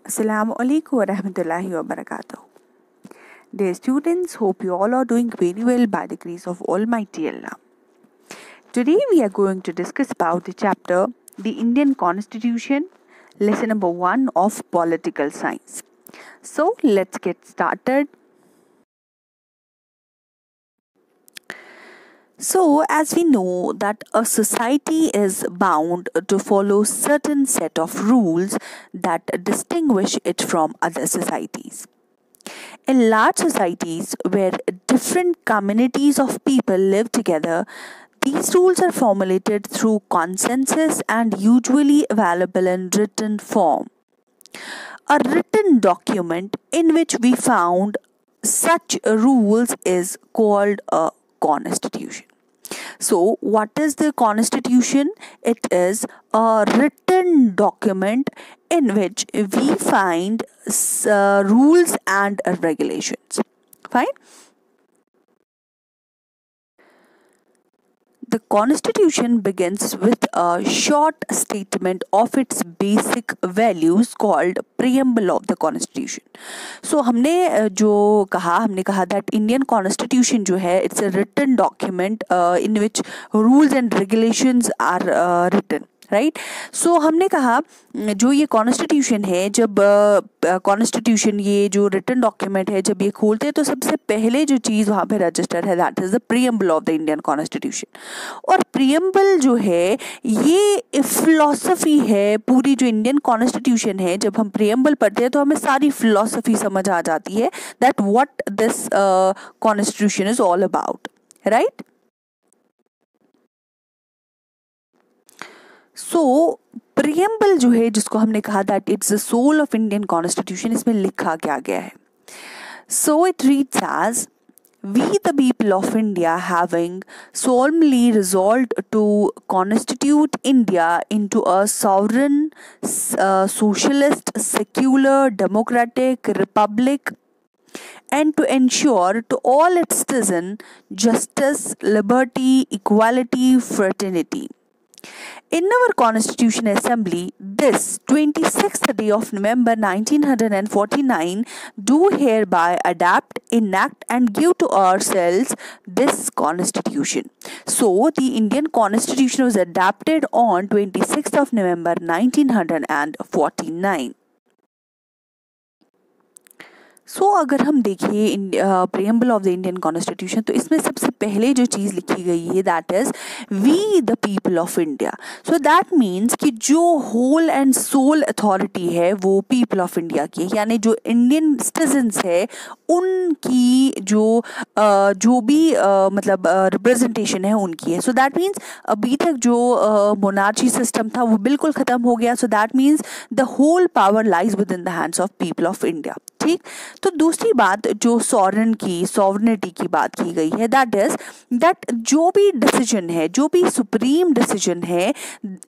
Assalamu alaikum wa rahmatullahi wa barakatuh. Dear students, hope you all are doing very well by the grace of Almighty Allah. Today we are going to discuss about the chapter The Indian Constitution, lesson number 1 of Political Science. So let's get started. So, as we know that a society is bound to follow certain set of rules that distinguish it from other societies. In large societies where different communities of people live together, these rules are formulated through consensus and usually available in written form. A written document in which we found such rules is called a constitution. So, what is the constitution? It is a written document in which we find rules and regulations. Fine. The constitution begins with a short statement of its basic values called preamble of the constitution. So हमने कहा that Indian constitution जो है it's a written document in which rules and regulations are written. Right so हमने कहा जो ये constitution है जब कॉन्स्टिट्यूशन ये जो रिटन डॉक्यूमेंट है जब ये खोलते हैं तो सबसे पहले जो चीज़ वहाँ पे रजिस्टर है that is the preamble of the Indian constitution और प्रीएम्बल जो है ये फिलॉसफी है पूरी जो इंडियन कॉन्स्टिट्यूशन है जब हम प्रीएम्बल पढ़ते हैं तो हमें सारी फिलॉसफी समझ आ जाती है that what this constitution is all about right so preamble जो है जिसको हमने कहा that it's the soul of Indian constitution इसमें लिखा क्या गया है so it reads as We the people of India having solemnly resolved to constitute India into a sovereign, socialist, secular, democratic republic and to ensure to all its citizens justice, liberty, equality, fraternity. In our Constitution Assembly, this 26th day of November 1949, do hereby adapt, enact and give to ourselves this Constitution. So, the Indian Constitution was adapted on 26th of November 1949. अगर हम देखें preamble of the Indian constitution तो इसमें सबसे पहले जो चीज़ लिखी गई है that is we the people of India so that means कि जो होल एंड सोल अथॉरिटी है वो पीपल ऑफ इंडिया की है यानी जो इंडियन सिटीजन्स है उनकी जो भी मतलब रिप्रेजेंटेशन है उनकी है सो दैट मीन्स अभी तक जो मोनार्ची सिस्टम था वो बिल्कुल ख़त्म हो गया so that means the whole power lies within the hands of people of India ठीक तो दूसरी बात जो सॉवरेनिटी की बात की गई है दैट इज दैट जो भी डिसीजन है जो भी सुप्रीम डिसीजन है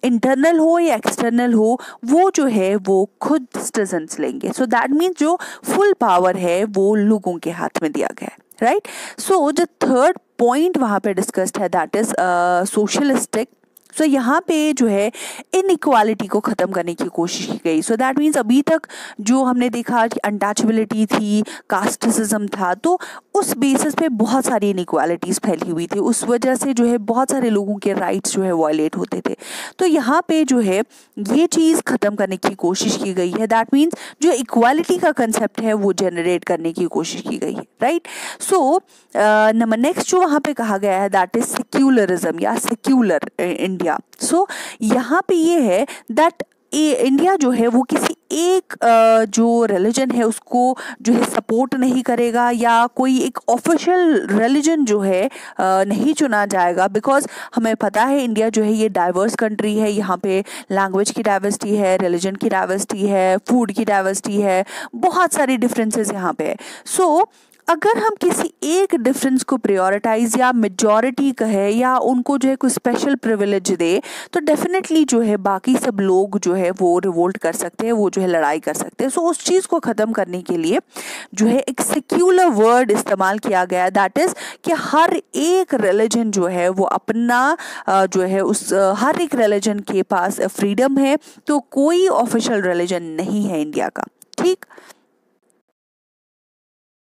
इंटरनल हो या एक्सटर्नल हो वो जो है वो खुद सिटीजन्स लेंगे सो दैट मीन्स जो फुल पावर है वो लोगों के हाथ में दिया गया है राइट सो जो थर्ड पॉइंट वहाँ पे डिस्कस्ड है दैट इज सोशलिस्टिक सो यहाँ पे जो है इनइक्वालिटी को ख़त्म करने की कोशिश की गई सो दैट मीन्स अभी तक जो हमने देखा कि अनटचेबिलिटी थी कास्टिज्म था तो उस बेसिस पे बहुत सारी इनइक्वालिटीज़ फैली हुई थी उस वजह से जो है बहुत सारे लोगों के राइट्स जो है वायलेट होते थे तो यहाँ पे जो है ये चीज़ ख़त्म करने की कोशिश की गई है दैट मीन्स जो इक्वालिटी का कंसेप्ट है वो जनरेट करने की कोशिश की गई है राइट सो नंबर नेक्स्ट जो वहाँ पे कहा गया है दैट इज सेक्युलरिज्म या सेक्युलर इंडिया सो यहाँ पे ये है दैट इंडिया जो है वो किसी एक जो रिलीजन है उसको जो है सपोर्ट नहीं करेगा या कोई एक ऑफिशियल रिलीजन जो है नहीं चुना जाएगा बिकॉज हमें पता है इंडिया जो है ये डाइवर्स कंट्री है यहाँ पे लैंग्वेज की डाइवर्सिटी है रिलीजन की डाइवर्सिटी है फूड की डाइवर्सिटी है बहुत सारी डिफरेंसेस यहाँ पे है सो अगर हम किसी एक डिफरेंस को प्रायोरिटाइज या मेजॉरिटी कहे या उनको जो है कोई स्पेशल प्रिविलेज दे तो डेफिनेटली जो है बाकी सब लोग जो है वो रिवोल्ट कर सकते हैं वो जो है लड़ाई कर सकते हैं सो उस चीज़ को ख़त्म करने के लिए जो है एक सेक्युलर वर्ड इस्तेमाल किया गया दैट इज़ कि हर एक रिलीजन जो है वो अपना जो है उस हर एक रिलीजन के पास फ्रीडम है तो कोई ऑफिशियल रिलीजन नहीं है इंडिया का ठीक।